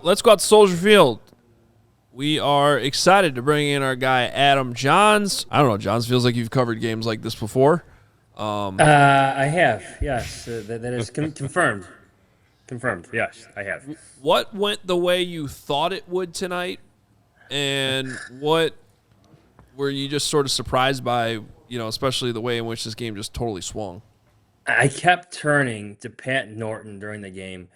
let's go out to Soldier Field. We are excited to bring in our guy, Adam Jahns. I don't know, Jahns, feels like you've covered games like this before. I have, yes. That is confirmed. Confirmed, yes, I have. What went the way you thought it would tonight? And what were you just sort of surprised by, especially the way in which this game just totally swung? I kept turning to Pat Norton during the game.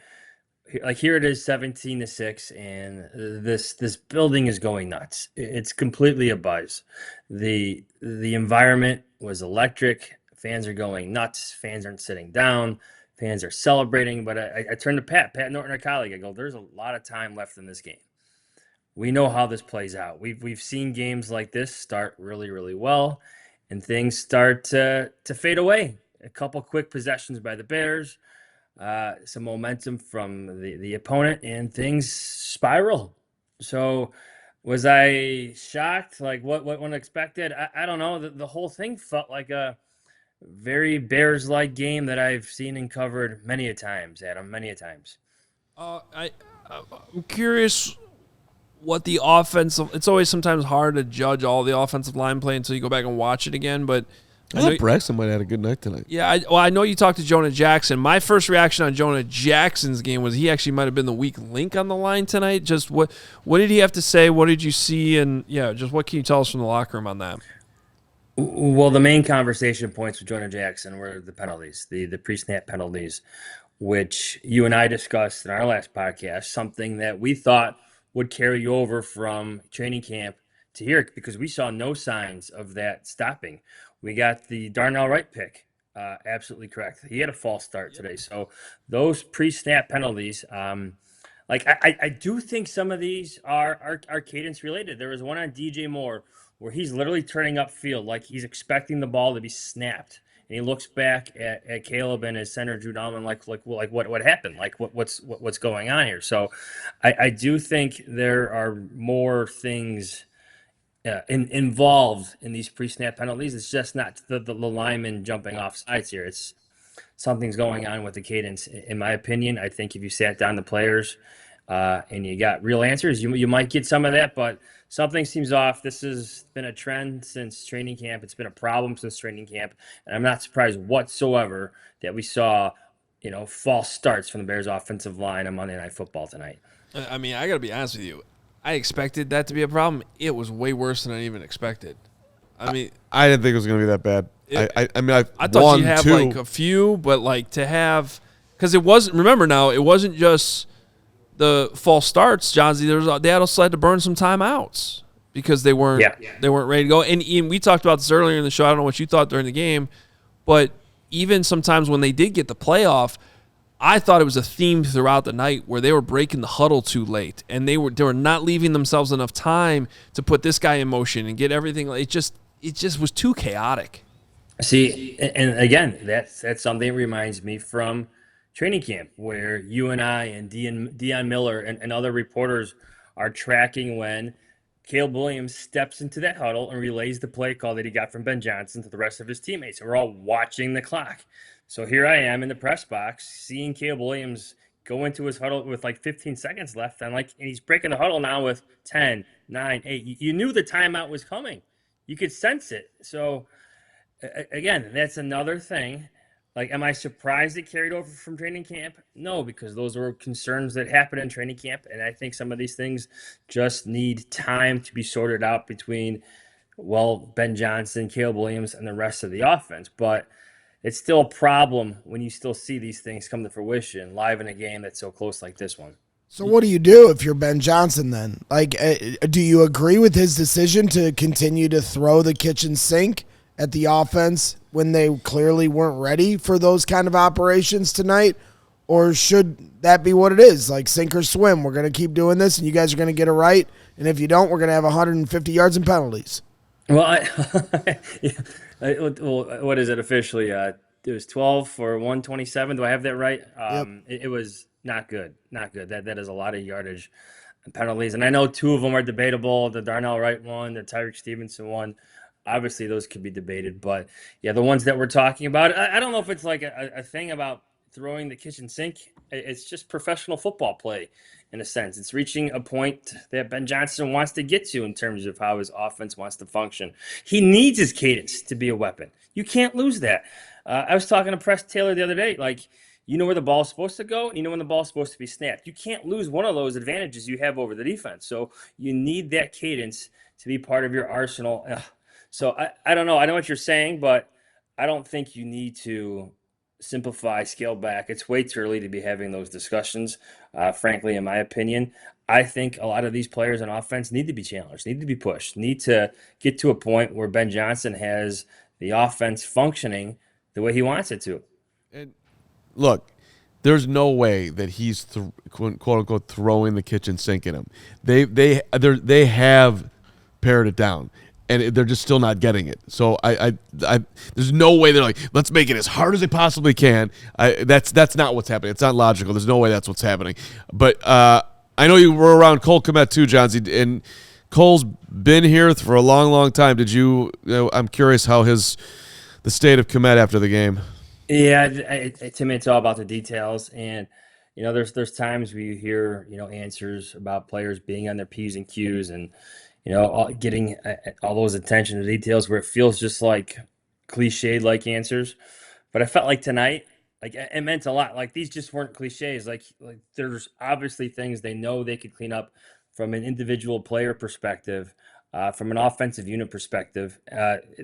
Like here it is 17-6, and this building is going nuts. It's completely a buzz. The environment was electric. Fans are going nuts. Fans aren't sitting down. Fans are celebrating. But I turned to Pat Norton, our colleague. I go, there's a lot of time left in this game. We know how this plays out. We've seen games like this start really, really well, and things start to fade away. A couple quick possessions by the Bears. Some momentum from the opponent, and things spiral. So was I shocked? Like what unexpected? I don't know. The whole thing felt like a very Bears-like game that I've seen and covered many a times, Adam, many a times. I'm curious what the offensive – it's always sometimes hard to judge all the offensive line play until you go back and watch it again, but – I thought Braxton might have had a good night tonight. Yeah, I know you talked to Jonah Jackson. My first reaction on Jonah Jackson's game was he actually might have been the weak link on the line tonight. Just what did he have to say? What did you see? And, just what can you tell us from the locker room on that? Well, the main conversation points with Jonah Jackson were the penalties, the pre-snap penalties, which you and I discussed in our last podcast, something that we thought would carry over from training camp to here because we saw no signs of that stopping. We got the Darnell Wright pick, absolutely correct. He had a false start today. So those pre-snap penalties, I do think some of these are cadence related. There was one on DJ Moore where he's literally turning upfield like he's expecting the ball to be snapped. And he looks back at Caleb and his center Drew Dahlman like what happened? Like what's going on here? So I do think there are more things involved in these pre-snap penalties. It's just not the lineman jumping off sides here. It's something's going on with the cadence. In my opinion, I think if you sat down the players and you got real answers, you might get some of that, but something seems off. This has been a trend since training camp. It's been a problem since training camp, and I'm not surprised whatsoever that we saw, false starts from the Bears offensive line on Monday Night Football tonight. I mean, I got to be honest with you. I expected that to be a problem. It was way worse than I even expected. I mean, I didn't think it was going to be that bad. I thought you'd have like a few, but like to have, because it wasn't. Remember now, it wasn't just the false starts, Jahns. They also had to burn some timeouts because they weren't ready to go. And Ian, we talked about this earlier in the show. I don't know what you thought during the game, but even sometimes when they did get the playoff, I thought it was a theme throughout the night where they were breaking the huddle too late, and they were not leaving themselves enough time to put this guy in motion and get everything. It just was too chaotic. See, and again, that's something that reminds me from training camp where you and I and Dion Miller and other reporters are tracking when Caleb Williams steps into that huddle and relays the play call that he got from Ben Johnson to the rest of his teammates. And we're all watching the clock. So here I am in the press box seeing Caleb Williams go into his huddle with like 15 seconds left. And he's breaking the huddle now with 10, 9, 8. You knew the timeout was coming. You could sense it. So again, that's another thing. Like, am I surprised it carried over from training camp? No, because those were concerns that happened in training camp. And I think some of these things just need time to be sorted out between, Ben Johnson, Caleb Williams, and the rest of the offense. But it's still a problem when you still see these things come to fruition live in a game that's so close like this one. So what do you do if you're Ben Johnson then? Like, do you agree with his decision to continue to throw the kitchen sink at the offense when they clearly weren't ready for those kind of operations tonight? Or should that be what it is? Like, sink or swim, we're going to keep doing this and you guys are going to get it right. And if you don't, we're going to have 150 yards in penalties. Well, what is it officially? It was 12 for 127. Do I have that right? Yep. It was not good. Not good. That is a lot of yardage and penalties. And I know two of them are debatable. The Darnell Wright one, the Tyreek Stevenson one. Obviously, those could be debated. But, yeah, the ones that we're talking about, I don't know if it's like a thing about throwing the kitchen sink. It's just professional football play. in a sense. It's reaching a point that Ben Johnson wants to get to in terms of how his offense wants to function. He needs his cadence to be a weapon. You can't lose that. I was talking to Press Taylor the other day, like, you know where the ball's supposed to go, and you know when the ball's supposed to be snapped. You can't lose one of those advantages you have over the defense. So you need that cadence to be part of your arsenal. So I don't know. I know what you're saying, but I don't think you need to simplify, scale back. It's way too early to be having those discussions, frankly, in my opinion. I think a lot of these players on offense need to be challenged, need to be pushed, need to get to a point where Ben Johnson has the offense functioning the way he wants it to. And look, there's no way that he's quote unquote throwing the kitchen sink at him. They have pared it down, and they're just still not getting it. So I there's no way they're like, let's make it as hard as they possibly can. That's not what's happening. It's not logical. There's no way that's what's happening. But I know you were around Cole Kmet too, Jahns, and Cole's been here for a long, long time. Did you? I'm curious how the state of Kmet after the game. Yeah, to me, it's all about the details, and there's times where you hear answers about players being on their P's and Q's, and getting all those attention to details where it feels just like cliched like answers. But I felt like tonight, like it meant a lot. Like these just weren't cliches. Like there's obviously things they know they could clean up from an individual player perspective, from an offensive unit perspective.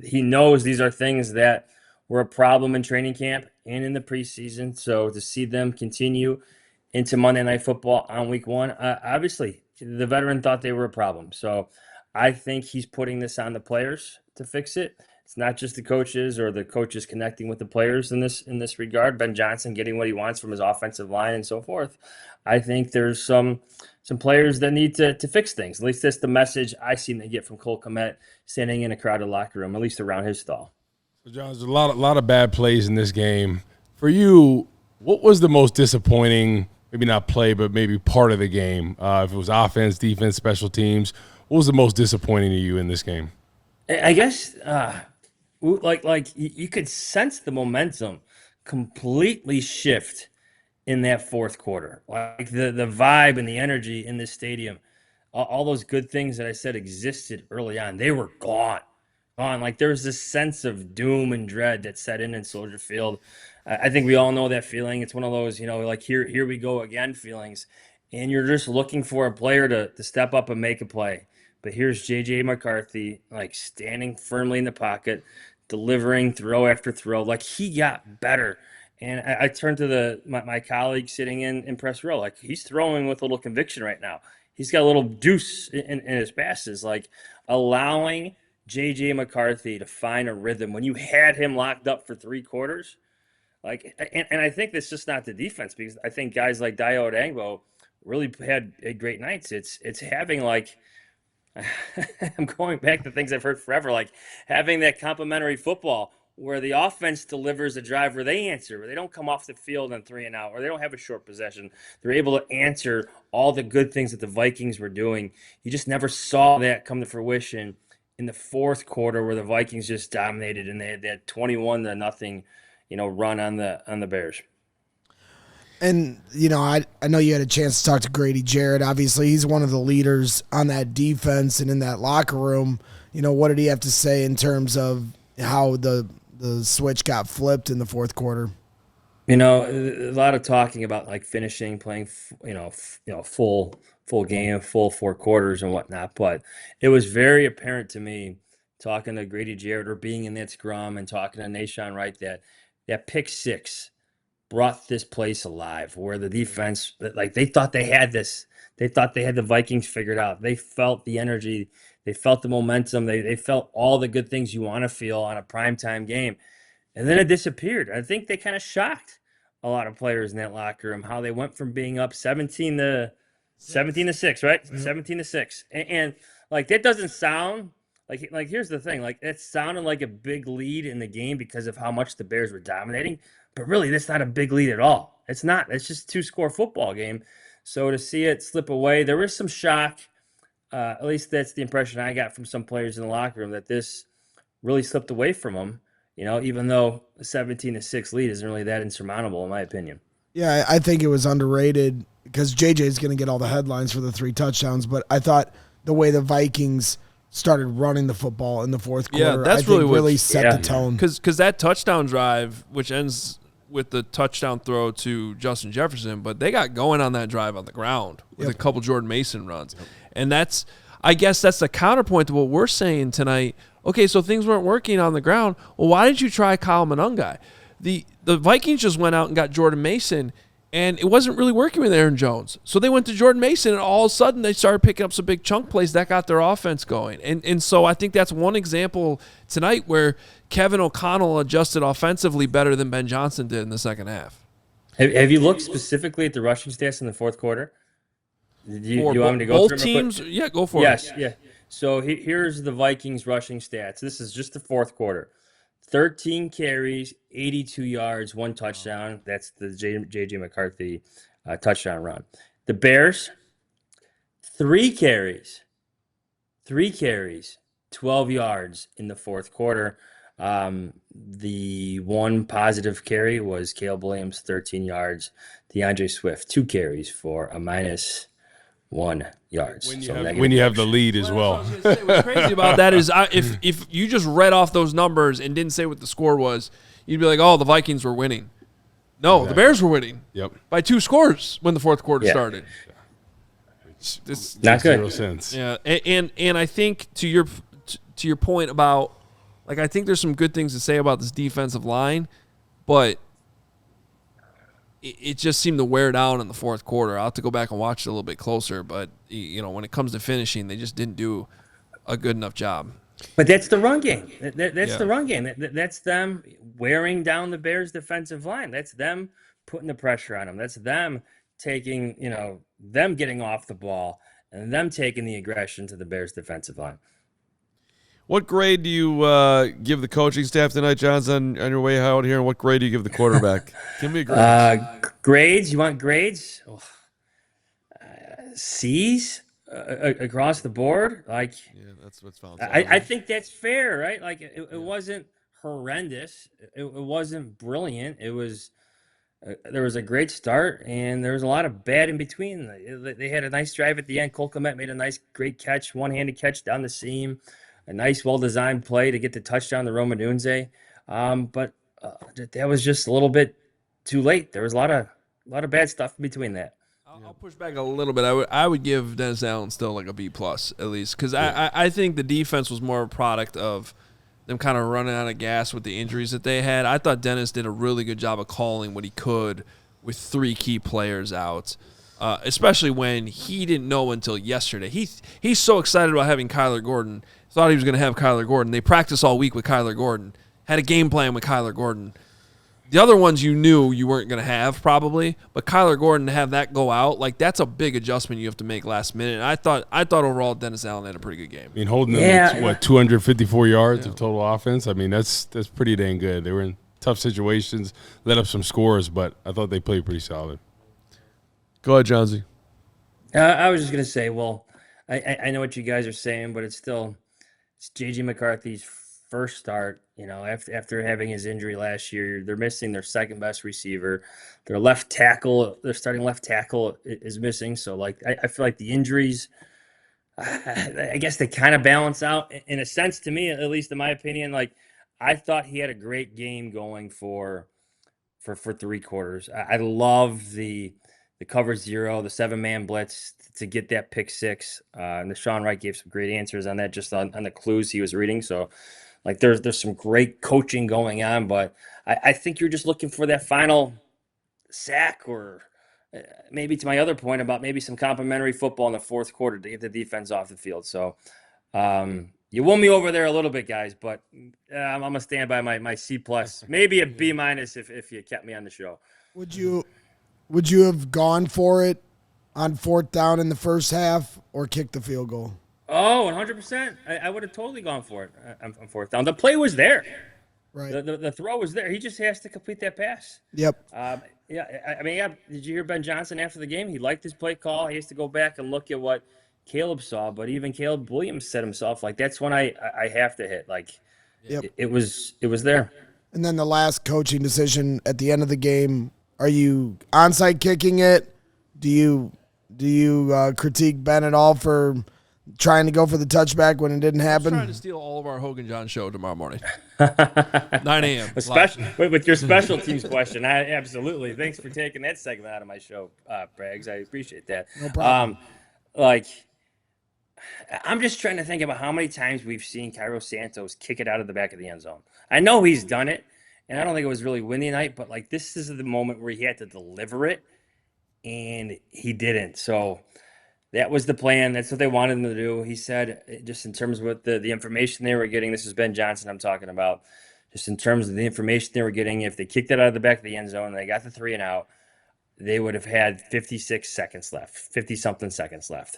He knows these are things that were a problem in training camp and in the preseason. So to see them continue into Monday Night Football on week one, obviously the veteran thought they were a problem. So I think he's putting this on the players to fix it. It's not just the coaches or the coaches connecting with the players in this regard. Ben Johnson getting what he wants from his offensive line and so forth. I think there's some players that need to fix things. At least that's the message I seem to get from Cole Kmet standing in a crowded locker room, at least around his stall. So, John, there's a lot of bad plays in this game. For you, what was the most disappointing, maybe not play, but maybe part of the game? If it was offense, defense, special teams, what was the most disappointing to you in this game? I guess you could sense the momentum completely shift in that fourth quarter. Like the vibe and the energy in this stadium, all those good things that I said existed early on, they were gone. Like there's this sense of doom and dread that set in Soldier Field. I think we all know that feeling. It's one of those, like here we go again feelings. And you're just looking for a player to step up and make a play. But here's J.J. McCarthy, like standing firmly in the pocket, delivering throw after throw. Like he got better. And I turned to my colleague sitting in press row. Like he's throwing with a little conviction right now. He's got a little juice in his passes, like allowing J.J. McCarthy to find a rhythm when you had him locked up for 3 quarters. Like, and I think that's just not the defense, because I think guys like Dayo Odangbo really had great nights. It's having like, I'm going back to things I've heard forever, like having that complementary football where the offense delivers a drive where they answer, where they don't come off the field on 3 and out, or they don't have a short possession. They're able to answer all the good things that the Vikings were doing. You just never saw that come to fruition in the fourth quarter, where the Vikings just dominated and they had that 21-0, run on the Bears. And, I know you had a chance to talk to Grady Jarrett. Obviously, he's one of the leaders on that defense and in that locker room. What did he have to say in terms of how the switch got flipped in the fourth quarter? A lot of talking about like finishing, playing, full game, full 4 quarters and whatnot. But it was very apparent to me, talking to Grady Jarrett or being in that scrum and talking to Nahshon Wright, that pick 6 brought this place alive, where the defense, like they thought they had this. They thought they had the Vikings figured out. They felt the energy. They felt the momentum. They felt all the good things you want to feel on a primetime game. And then it disappeared. I think they kind of shocked a lot of players in that locker room, how they went from being up 17 to 6, right? Mm-hmm. 17 to 6. And like that doesn't sound like here's the thing, like it sounded like a big lead in the game because of how much the Bears were dominating, but really that's not a big lead at all. It's not. It's just a 2-score football game. So to see it slip away, there was some shock. At least that's the impression I got from some players in the locker room, that this really slipped away from them. Even though a 17 to 6 lead isn't really that insurmountable, in my opinion. Yeah, I think it was underrated because JJ is going to get all the headlines for the 3 touchdowns, but I thought the way the Vikings started running the football in the fourth quarter, that's really set the tone. Because that touchdown drive, which ends with the touchdown throw to Justin Jefferson, but they got going on that drive on the ground with a couple Jordan Mason runs. And I guess that's the counterpoint to what we're saying tonight. Okay, so things weren't working on the ground. Well, why didn't you try Kyle Monungai? The Vikings just went out and got Jordan Mason, and it wasn't really working with Aaron Jones. So they went to Jordan Mason, and all of a sudden they started picking up some big chunk plays that got their offense going. And so I think that's one example tonight where Kevin O'Connell adjusted offensively better than Ben Johnson did in the second half. Have you looked specifically at the rushing stats in the fourth quarter? Do you want me to go both through teams? Yeah, go for it. Yes, yeah. So here's the Vikings rushing stats. This is just the fourth quarter. 13 carries, 82 yards, 1 touchdown. That's the J.J. McCarthy touchdown run. The Bears, 3 carries, 12 yards in the fourth quarter. The one positive carry was Caleb Williams, 13 yards. DeAndre Swift, 2 carries for a -1 yards. When you have the lead as well. What's crazy about that is if you just read off those numbers and didn't say what the score was, you'd be like, oh, the Vikings were winning. No, the Bears were winning by 2 scores when the fourth quarter started. It's not good. 0 sense. Yeah, and I think to your point about, like, I think there's some good things to say about this defensive line, but it just seemed to wear down in the fourth quarter. I'll have to go back and watch it a little bit closer, but when it comes to finishing, they just didn't do a good enough job. But that's the run game. That's the run game. That's them wearing down the Bears' defensive line. That's them putting the pressure on them. That's them taking, them getting off the ball and them taking the aggression to the Bears' defensive line. What grade do you give the coaching staff tonight, Jahns, on your way out here? And what grade do you give the quarterback? Give me a grade. Grades? You want grades? C's across the board? Like, yeah, that's what's found. I think that's fair, right? Like, it wasn't horrendous. It wasn't brilliant. It was. There was a great start, and there was a lot of bad in between. They had a nice drive at the end. Cole Kmet made a great catch, one-handed catch down the seam. A nice, well-designed play to get the touchdown to Roma Dunze. But that was just a little bit too late. There was a lot of bad stuff in between that. I'll push back a little bit. I would give Dennis Allen still like a B+ at least, because I think the defense was more a product of them kind of running out of gas with the injuries that they had. I thought Dennis did a really good job of calling what he could with 3 key players out. Especially when he didn't know until yesterday. He's so excited about having Kyler Gordon. Thought he was going to have Kyler Gordon. They practiced all week with Kyler Gordon. Had a game plan with Kyler Gordon. The other ones you knew you weren't going to have probably, but Kyler Gordon, to have that go out, like, that's a big adjustment you have to make last minute. And I thought overall Dennis Allen had a pretty good game. I mean, holding them to 254 yards of total offense. I mean, that's pretty dang good. They were in tough situations, let up some scores, but I thought they played pretty solid. Go ahead, Johnsy. I was just going to say, well, I know what you guys are saying, but it's J.J. McCarthy's first start. After having his injury last year, they're missing their second best receiver. Their starting left tackle is missing. So, like, I feel like the injuries, I guess they kind of balance out in a sense to me, at least in my opinion. Like, I thought he had a great game going for 3 quarters. I love the cover 0, the 7-man blitz to get that pick 6. Nahshon Wright gave some great answers on that, just on the clues he was reading. So, like, there's some great coaching going on, but I think you're just looking for that final sack, or maybe to my other point about maybe some complimentary football in the fourth quarter to get the defense off the field. So you won me over there a little bit, guys, but I'm going to stand by my C+, maybe a B- if you kept me on the show. Would you have gone for it on 4th down in the first half or kicked the field goal? Oh, 100%. I would have totally gone for it on 4th down. The play was there. Right. The throw was there. He just has to complete that pass. Yep. Did you hear Ben Johnson after the game? He liked his play call. He has to go back and look at what Caleb saw. But even Caleb Williams said himself, like, that's when I have to hit. Like, yep. It was there. And then the last coaching decision at the end of the game, Are you onside kicking it? Do you critique Ben at all for trying to go for the touchback when it didn't happen? I'm trying to steal all of our Hogan John show tomorrow morning. 9 a.m. With your special teams question, absolutely. Thanks for taking that segment out of my show, Braggs. I appreciate that. No problem. I'm just trying to think about how many times we've seen Cairo Santos kick it out of the back of the end zone. I know he's done it, and I don't think it was really windy night, but like this is the moment where he had to deliver it, and he didn't. So that was the plan. That's what they wanted him to do. He said, just in terms of what the information they were getting, this is Ben Johnson I'm talking about, just in terms of the information they were getting, if they kicked it out of the back of the end zone and they got the 3 and out, they would have had 56 seconds left, 50-something seconds left.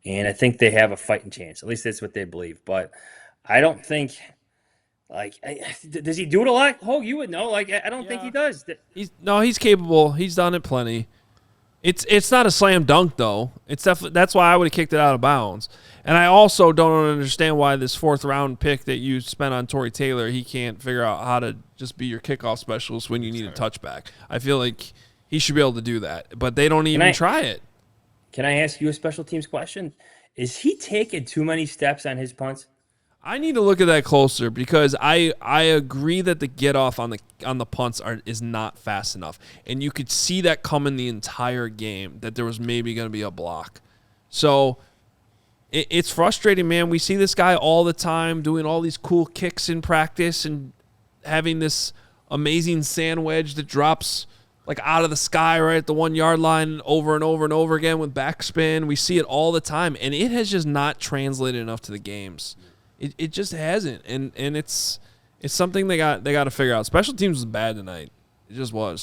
And I think they have a fighting chance. At least that's what they believe. But I don't think, does he do it a lot? Oh, you would know. I don't think he does. He's capable. He's done it plenty. It's not a slam dunk, though. It's definitely that's why I would have kicked it out of bounds. And I also don't understand why this 4th-round pick that you spent on Torrey Taylor, he can't figure out how to just be your kickoff specialist when you need a touchback. I feel like he should be able to do that. But they don't even try it. Can I ask you a special teams question? Is he taking too many steps on his punts? I need to look at that closer because I agree that the get off on the punts is not fast enough, and you could see that coming the entire game that there was maybe going to be a block. So it's frustrating, man. We see this guy all the time doing all these cool kicks in practice and having this amazing sand wedge that drops like out of the sky right at the 1 yard line over and over and over again with backspin. We see it all the time, and it has just not translated enough to the games. It just hasn't, and it's something they got to figure out. Special teams was bad tonight. It just was.